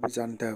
bizan da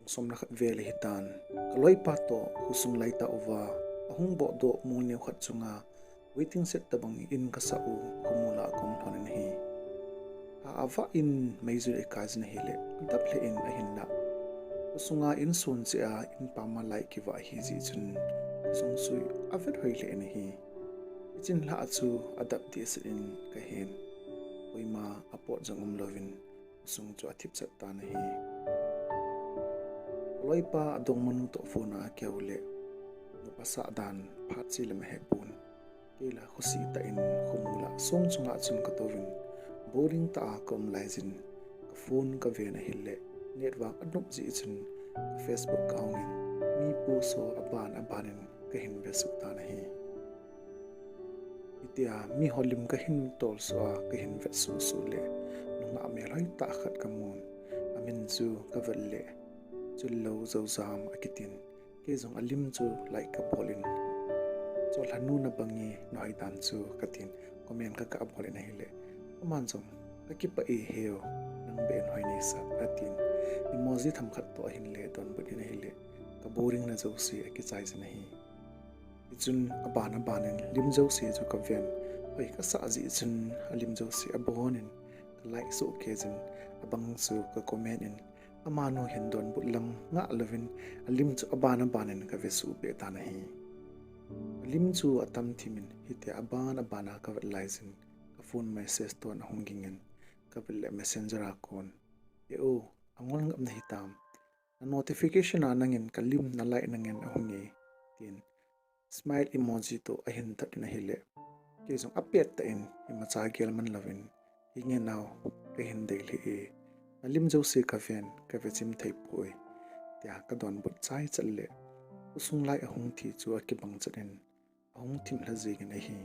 som na khat ve le hitan kaloi pa to husung lai ta over ahung bo do mul ne khat chunga waiting set tabang in ka sa u kumula kom thonin hi ava in meizur ekazin hele dap le in ahin na sunga in sun chia in pama lai ki wa hi ji chun sung sui avet hoi le ne hi chin la chu adap dis in kahin oima apot jangum lovin sung chu athip chat ta na hi loipa adong manu to phona keule no pasa dan phat chi lam he pun kela khusi ta in khumula song chunga chun ka tovin boring ta kom laizin ka phone ka ve na hille network anup ji chun Facebook kaungin mi pu so abanin ka hin be su ta na hi itia mi holim ka hin tol so ka hin ve su su le nunga me loi ta khat kamun amin chu ka valle chullow ZOUZAM akitin ke jong alim chu like ka bolin chol hanu na bangi noi dan chu katin comment ka bolin na hile aman jong akipa e heo nang ben hoi ni sa katin emoji tham khat to hin le don budi na hile ka boring na zo si aki chai se nahi ichun abanin lim zo si chu ka ven hoi ka sa ji chun alim zo si abonin like so kezin abang chu ka comment in amano hindon butlam nga lovin alim chu abanin ka vesu be ta nahi alim chu atam thimin hite abana ka laizin ka phone message to na hongingen ka bel messenger akon o angol ngam na hitam na notification na nangin kalim na like nangin ahungi tin smile emoji to ahin ta na hile ke jong apet ta in imacha gel man lovin hinge naw ke hin daily e alim jo se ka ven ka vechim thai poi tia ka don but chai challe usung lai ahung thi chu ki bang chaden ahung thim la je gen hi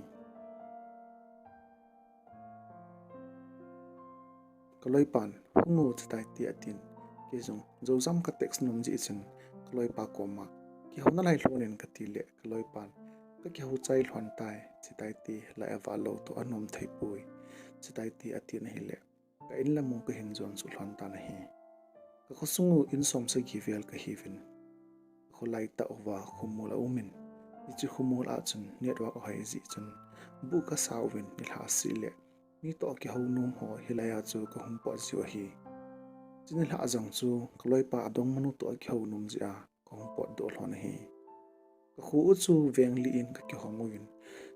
kaloi pan hungu chtai ti atin ke jong ZOUZAM ka text nom ji chen kaloi pa koma ki hona lai hlonin ka ti le kaloi pan ka ki hu chai hlon tai chitai ti la avalo to anom thai pui chitai ti atin hile ka in lamu ka hin jon su hlon ta na hi ka khosungu in som se gi vel ka hivin kholai ta owa khumula umin ichi khumul a chun network hai ji chun bu ka sawin ni la sile mi to ki ho num ho hilaya chu ka hum po ji hi chinil ha jang chu kloi pa adong manu to ki ho num ji a ka hum po do hlon hi ka khu chu veng li in ka ki ho ngwin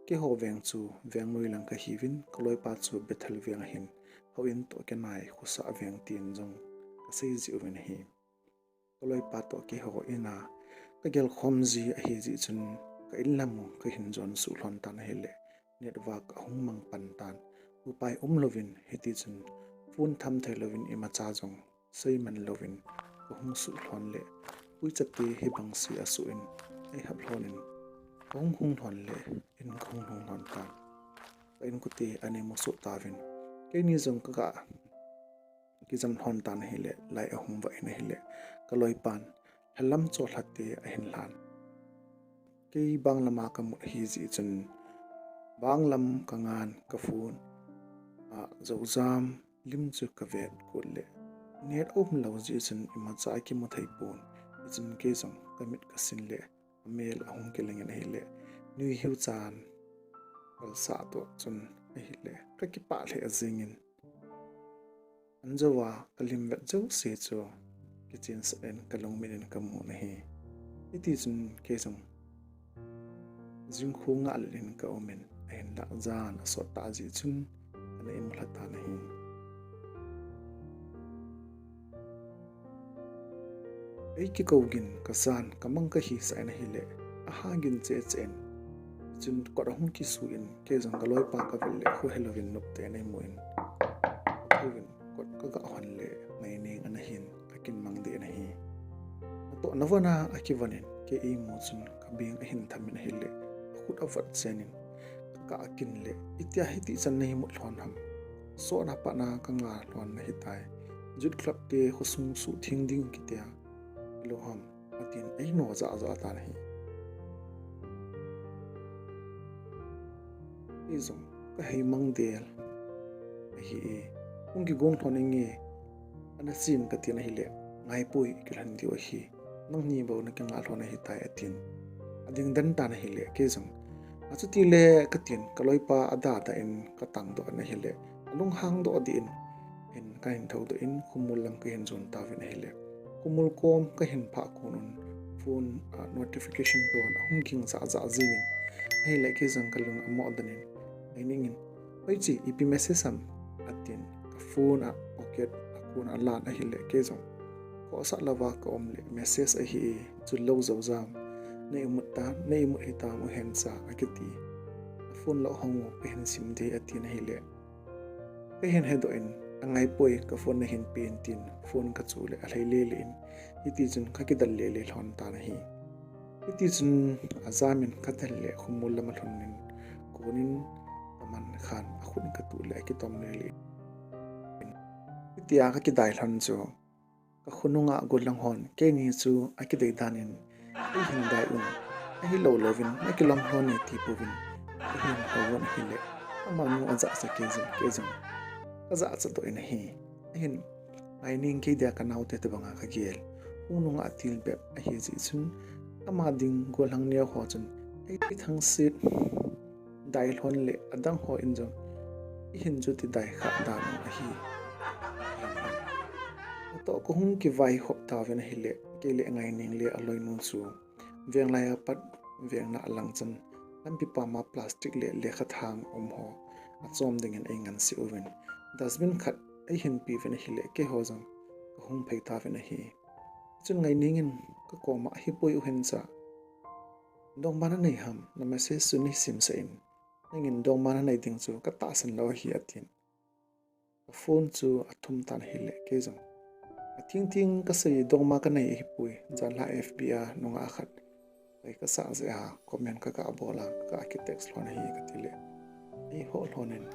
ke ho veng chu veng noi lang ka hivin kloi pa chu bethal veng hin ho in to ke nai khu sa veng tin jong ka sei ji uven hi kloi pa to ki ho ina ka gel khom ji a hi ji chun ka in lamu ka hin jon su hlon tan hele network ahung mang pan tan upai lovin heti chun phone tham thai lovin ima cha jong sei man lovin hung su hlon le pui chati hi bang si asu in ai hab hlonin hung hlon le in hung hlon ta in kuti ani mo su tavin ke ni jong ka ki jam hon tan hele lai ahung wa in hele kaloi pan halam chol hatte ahin lan ke banglama ka mu hi ji chun banglam kangan ka phun ZOUZAM lim chu ka vet kulle net om lo ji chun ima cha ki mu thai pon chun ke jong kamit ka sin le mail ahung ke leng hele nui hiu chan kal sa to chun hele ka ki pa le azingin anjawa kalim vet jo se cho ki chen sen kalong minin kamu na hi iti chun ke jong jing khunga alin ka omen en da zan so ta ji chun ana im lata na hi ei ki kogin ka san kamang ka hi sa na hi le a hangin che chen chun ko rahung ki su in ke jong kaloi pa ka vel le khu helovin nup te nei muin kogin ko ka hon le mai ning ana hin akin mang de na hi to nawana akivanin ke e mo chun ka beng hin thamin hi le khut avat chenin ka akin le itia hiti chan nei mu hlon ham so na pa na ka nga hlon na hitai jut club ke khusung su thing ding kitia lo ham atin ai no za ta nahi izum ka hei mang del hi ungi gong thoning nge ana sim ka tina hi le ngai pui kiran dio hi nang ni bo na kang alhona hi tai atin ading dan ta na hi le ke jong achu ti le katin kaloi pa ada da in katang do na hi le lung hang do di in kain thau do in khumul lam ka hin zon ta ve na hi le kumul kom ka hin pha kunun phone notification ton hung king za za zin ai le ke jong kalung amo danin ai ningin oi chi ip message sam atin ka phone a pocket akun alan a hi le ke jong ko sa lawa ka omle message a hi chullo zozam nei mutta nei mu hita mu hencha akiti phone lo hong pe hen sim de atin hi le pe hen hedo in angai poi ka phone na hin pen tin phone ka chule a le le in iti chun ka ki dal le le thon ta na hi iti chun azamin ka dal le khumul lama thonin konin aman khan akhun ka tu le ki tom le le iti a ka ki dai thon chu ka khununga golang hon ke ni chu a ki dei danin ai hin dai un ai lo lovin ma ki lom hon ni ti povin ai hin hawon hi le aman mu aza sa ke jin aza cha to in hi hin ai ning ke dia kanau te te banga ka gel ununga atil be a hi ji chun ama ding golang ne ho chun ai thang sit dai hon le adang ho in jong hin ju ti dai kha da no a hi to ko hung ki vai hop ta ven hi le ke le ngai ning le aloi nu chu veng lai pat veng na lang chan lampi pa ma plastic le kha thang ho achom ding en engan si oven dustbin khat ai hin pi ven hi le ke ho jang ko hung phei ta ven hi chun ngai ning in ka ko ma hi poi u hen cha dong bana nei ham na message su ni sim sa in ngin dong bana nei ding chu ka ta san lo hi atin phone chu athum tan hi le ke jang ting ka sei dong ma ka nei hi pui jan la fba nunga khat ai ka sa ze ha comment ka bola ka architects lon hi ka tile ai ho lonen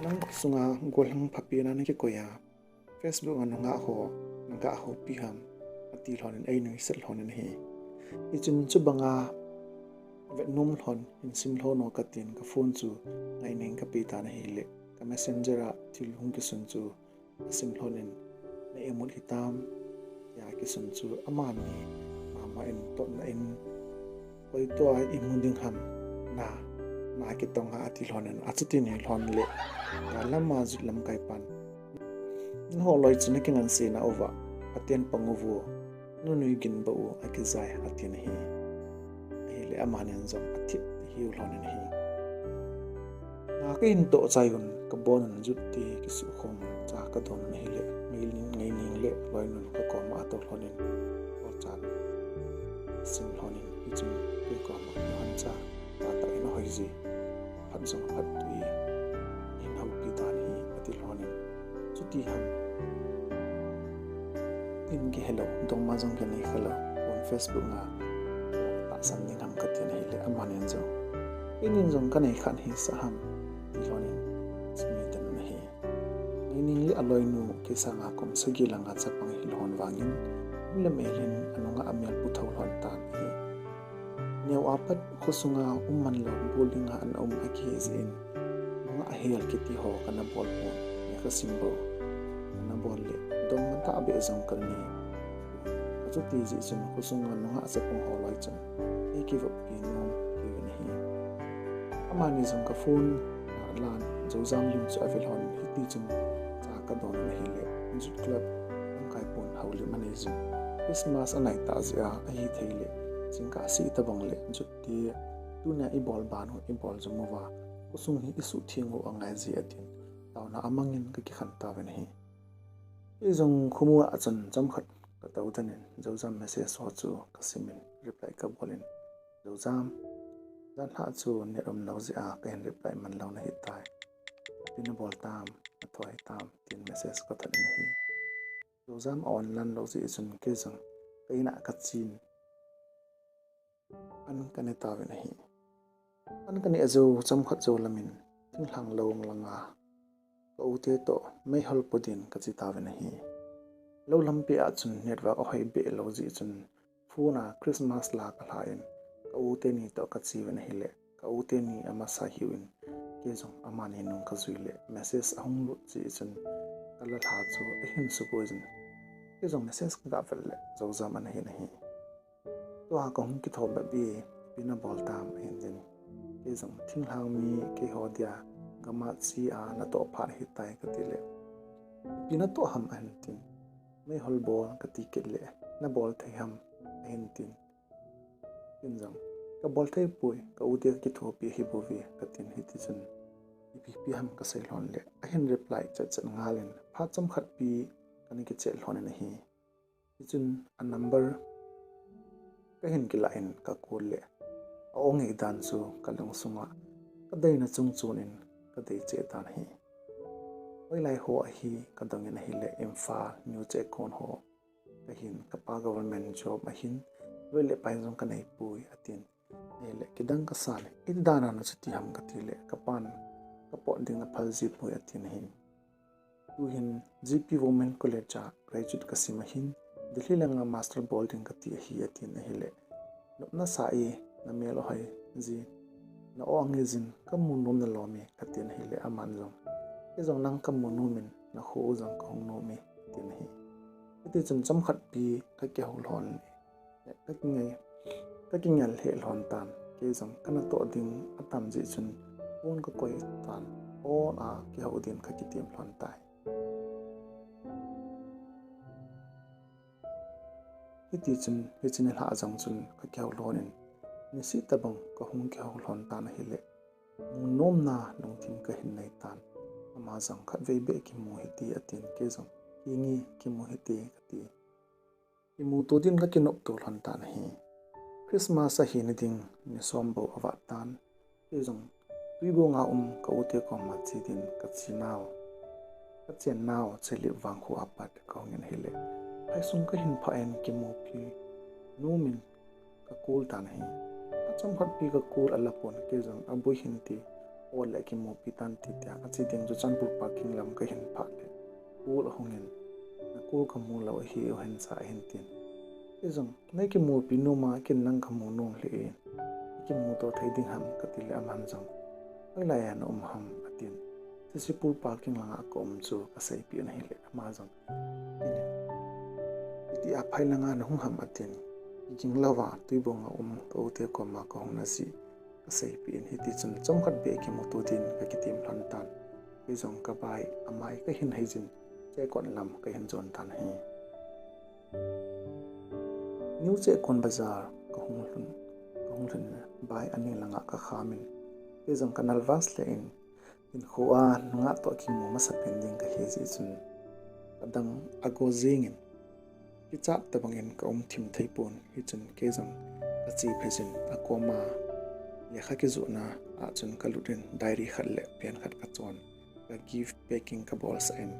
lang sunga golang phapi na ni ko ya facebook anunga ho nga ho pi ham ati lonen ai nui sel lonen hi i chun chu banga vet num lon in sim lo no ka tin ka phone chu ngai ning ka pi ta na hi le ka messenger a til hung ki sun chu sim lonen na emul hitam ya ki sun chu amani mama in to na in koi to ai imunding ham na ki tonga ati lonen achuti ni lon le ka lama zu lam kai pan no loi chu ki ngan se na over aten panguvu no nui gin ba u akizai atin hi le amanen zong athi hi lonen hi na ka in to chayun ka bon jutti ki su khom cha ka don hi le ngai ning le loi nun ka ko ma to lonen ko chan sim lonen hi chu ki ko ma han cha ta ta ina hoi ji han zong phat tui in hau pi ta ni ati lonen chuti ham in ki hello dong ma jong ke nei hello on facebook nga ta san ning ham ka tin hi le amanen zo inin jong ka nei khan hi sa ham ti lonen smi tan na hi ning le aloi nu ke sa nga kom sagi langa chapang hi lon wangin le melin anunga amel pu thau lon tan hi neu apat khosunga umman lo bolinga an aki zin nga ahel kiti ho kana bol po ne ka simbo na bol le dom ta abe zong karni achu ti ji chen khosunga nga chapang ho lai chan e ki vo pi no ki ne hi amani zong ka phone lan ZOUZAM-1 chu avel hon hi ti chen cha ka don na hi le jut club ang kai pon hauli manage Christmas anai ta zia a hi theile chingka si tabang le jutti tuna i bol banu i bol jumuwa usung hi isu thingo angai ji atin tawna amangin ka ki khan ta wen hi i jong khumu a chan cham khat ka taw tanin ZOUZAM message so chu ka simin reply ka bolin ZOUZAM dan ha chu ne rom lo ji a ka reply man lo na hi tai tin bol tam athoi tam tin message ka than hi ZOUZAM online lo ji chun ke jang kaina ka chin an kane ta wen hi an kane azo cham khat zo lamin thing hlang lo langa ko ute to mai hol podin ka chi ta wen hi lo lampi a chun network a hoi be lo ji chun phuna Christmas la ka lain ka ute ni to ka chi wen hi le ka ute ni ama sa hiwin ke jong amani nung ka zuile message ahung lu ji chun kala tha chu a hin su poison cái dòng message ka vel le zozam an hi na hi to ha kong ki thob bi pina bol tam hin din cái dòng thing hang mi cái ho dia gama si a na to phar hi tai ka ti le pina to ham an tin mai hol bol ka ti ke le na bol thai ham hin tin in dòng ka bol thai pui ka u dia ki tho pi hi bu vi ka tin hi ti chun pi ham ka sei lon le a hin reply chat ngalin pha cham khat pi kan ki chel hon na hi chun a number ka hin ki la in ka ko le o ngai dan chu ka long sunga ka dai na chung chun in ka dei che tan hi oi lai ho hi ka dong in hi le imfa new che kon ho ka hin ka pa government job a hin we le pai jong ka nei pui atin ne le ki dang ka sal in dana na chuti ham ka ti le ka pan ka po ding na phal ji pui atin hi tu hin GP Women College graduate ka sim hin Delhi langa master bolding ka ti hi atin hi le na sa e na melo hai ji na o angizin ka mun nom na lomi ka tin hi le aman jong e jong nang ka mun nomin na ho jong ka hong nomi tin hi ti chum cham khat pi ka ke hol hon ka ki ngal he lon tan ke jong kana to ding atam ji chun on ka koi tan o a ke ho din ka ki tim lon tai ti chun he chin ha jong chun ka ke hol honin ni si tabang ka hung ke hol hon tan hi le mun nom na nong tim ka hin nei tan ama jang khat ve be ki mu hi ti atin ke jong ki ngi ki mu hi ti ka ti ki mu to din ka ki nop to lon tan hi Christmas a hi ni ding ni som bo awa tan ke jong tui bo nga ka ute ko ma chi din ka chi naw ka chen naw cheli wang khu apat ka ngin hi le ai sung ka hin pha en ki mu pi nu min ka kul tan hi acham khat pi ka kul ala pon ke jong abu hin ti o le ki mu pi tan ti ta achi ding ju chanpur parking lam ka hin pha le kul hongin na kul ka mu lo hi o hen sa hin tin ke jong nei ki mu pi nu ma kin nang ka mu nong le ki mu to thai ding ham ka ti le aman jong ai la ya no ham atin sipur parking langa ko chu ka sei pi na hi le ma jong ti a phai langa na hung ham atin jing lawa tui bonga to te ko ma ko na si ka sei pi hi ti chun chom khat be ki mo tu din ka ki tim hlan tan ki jong ka bai amai ka hin hai jin che kon lam ka hin jon tan hi new che kon bazar ka hung hlun bai ani langa ka khamin ki jong kanal vas le in khoa nga to ki mo ma sa pending ka he ji chun adang ago jingin ki chat tabangin ka thim thei pon hi chun ke jong ka chi phejin akoma lekha ki zu na a chun kalutin diary khat le pen khat ka chon ka gift packing ka balls and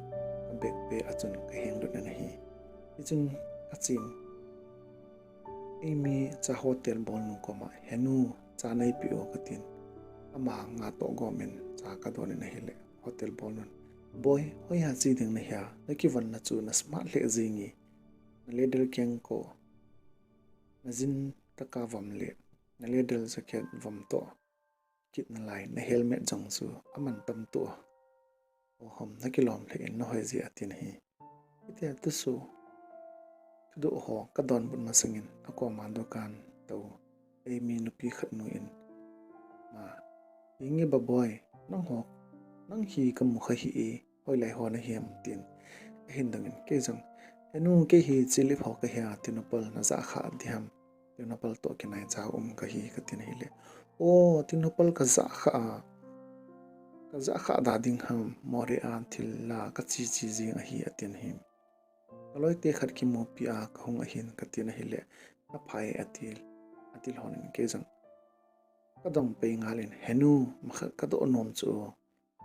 ka bag pe a chun ka heng lu na hi hi chun ka chin emi cha hotel bol nu koma henu cha nei pi o ka tin ama nga to gomen cha ka don na hi le hotel bol nun boy hoya chi ding na hya na ki van na chu na smart le jingi na ledel keng ko na jin taka vam le na ledel jacket vam to kit na lai na helmet jong su aman tam to o hom na kilom le in no hoi ji atin hi ite tu su do ho ka don bun ma singin ako man do kan to ei mi nu pi khat nu in ma inge ba boy nang ho nang hi kam mu kha hi e hoi lai ho na hiam tin hin dangin ke jong enu ke hi chili pho ka hia tinopal na za kha diam tinopal to ke nai cha ka hi ka tin hi le o tinopal ka za kha da ding ham more an thil la ka chi jing a hi atin hi aloi te khat ki mo pi a ka hung a hin ka tin hi le a phai atil honin ke jang ka dong pe ngalin henu makha ka do nom chu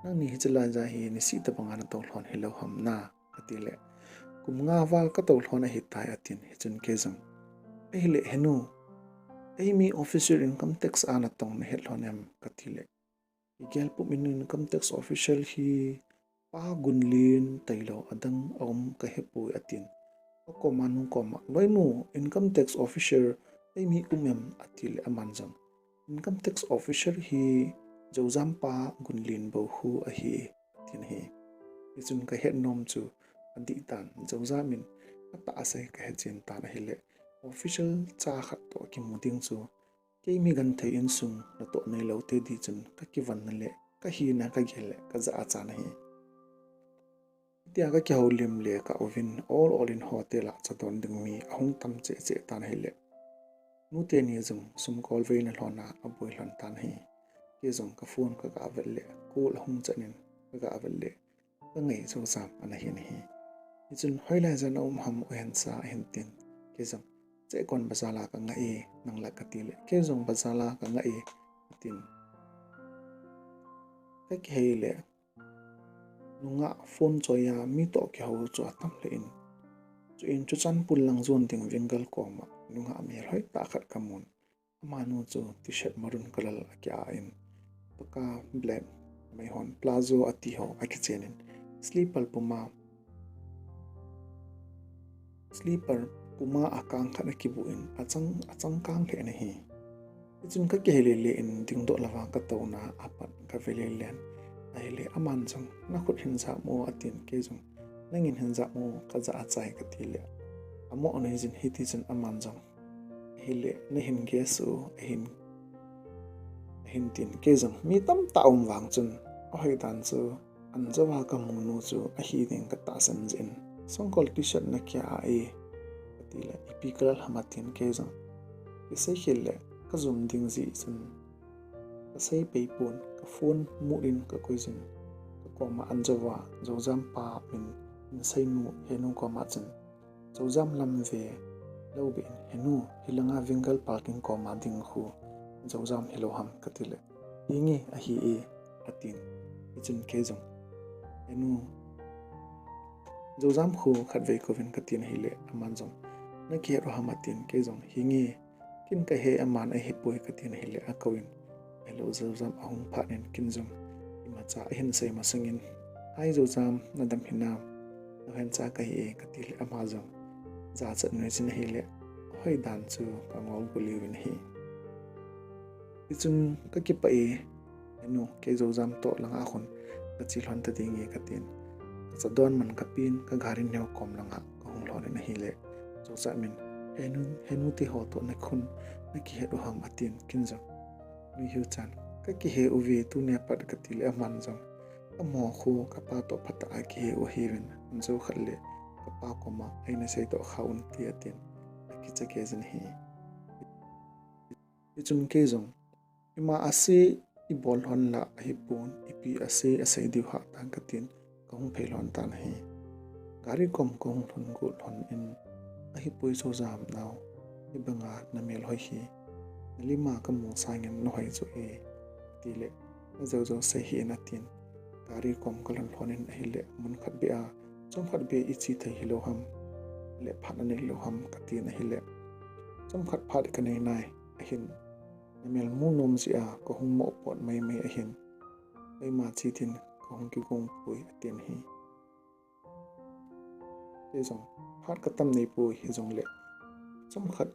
nang ni hijla ja hi ni si ta panga na to hlon hi lo ham na ka ti le kumnga wal ka to hlona hi tai atin hi chun ke jang ei le henu ei mi officer income tax ana tong na het hlonem ka ti le igel pu min income tax official hi pa gunlin tailo adang om ka hepu atin ko manu ko ma loinu income tax officer ei mi umem atil amanjang income tax officer hi zozam pa gunlin bo hu a hi tin hi ichun ka het nom chu adi tan zozamin ta sai ka he chin ta na hi le official cha khat to ki muting chu ke mi gan thei in sung na to nei lo te di chun ka ki van na le ka hi na ka gele ka za a cha na hi tia ka ki holim le ka ovin all in hotel a cha don ding mi ahung tam che che ta na hi le nu te ni zum sum kol ve na hlona a boi hlon tan hi ke zong ka phone ka ga vel le ko la hung chanin ka ga vel le ka ngai zo sam ana hi ni hi ichun hoila jan om ham Hencha hintin ke zong che kon bazala ka ngai nang la ka ti le ke zong bazala ka ngai tin ka ke le nunga phone choya mi to ke ho cho tam le in chu in chu chan pul lang zon ting vingal ko ma nunga mi hoi ta khat kamun manu chu t-shirt marun color kya in paka black mai hon plazo ati ho akichenin sleeper puma akang khana kibuin achang kang le na hi ichun ka ke le in ding do lawa ka to na apan ka vele len ai le aman jong na khut hin za mo atin ke jong nangin hin za mo ka za achai ka ti le amo onai jin hi ti jin aman jong hi le na hin ge su hin tin ke jong mi tam ta wang chun hoi dan chu an zawa ka mu nu chu a hi ding ka ta san jin songkol t-shirt na kya ai tila ipikal hamatin ke jong isai khille ka zum ding ji chun ka sei peipon ka phone muin ka koizin ka koma anjawa zozam pa in sei nu henu koma chun zozam lam ve lobe henu hilanga vingal parking koma ding khu zozam hiloham katile ingi a hi e atin ichun ke jong henu zozam khu khatve kovin katin hile aman jong na ke ro hamatin ke jong hingi kin ka he aman a hi poi katin hile a kawin hello zozam ahung phanen kin jong ima cha hin sei masangin ai zozam nadam hinam na Hencha ka hi katil ama jong za chat ne chin hile hoi dan chu ka ngol buli win hi ichun ka ki pa e enu ke zozam to langa khon ka chi hlon ta ding e katin sa don man kapin ka garin neo kom langa ka hung lon na hi le zo sa min henu ti ho to na khun na ki he ro ham atin kin jong nu hiu chan ka ki he uvi tu ne pat ka ti le man jong ka mo khu ka pa to phata a ki he o hi win zo khalle ka pa ko ma aina sei to khaun ti atin ki cha ke jin hi ichun ke jong ima ase I bol hon la hi pon ipi ase di ha ta katin kong phelon tan hi gari kom kong thon go thon in a hi poi so jam naw ibanga na mel hoi hi lima ka mo sangin no hai zo e tile zo se hi na tin gari kom kolon thonin a hi le mun khat be a chom khat be ichi thai hi lo ham le phan ne lo ham katin a hi le chom khat phat ka nei nai a hin namel mu nom si a ko hung mo pot mai a hin ai ma chi tin ko hung ki gong pui atin hi te jong phat ka tam nei pui hi jong le chom khat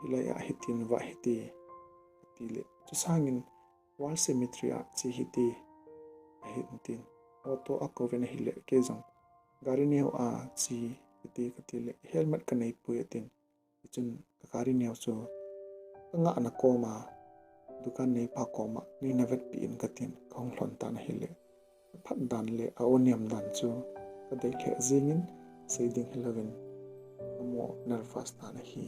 ilai a hitin wa hiti ti le chu sangin wall symmetry a chi hiti a hin tin auto a ko ven hi le ke jong gari neo a chi hiti ka ti le helmet ka nei pui atin chun gari neo chu nga na ko ma dukan nei pa ko ma ni na vet pi in katin khong hlon tan hi le phat dan le a oniam dan chu ka dei khe jingin seiding 11 mo nervous tan hi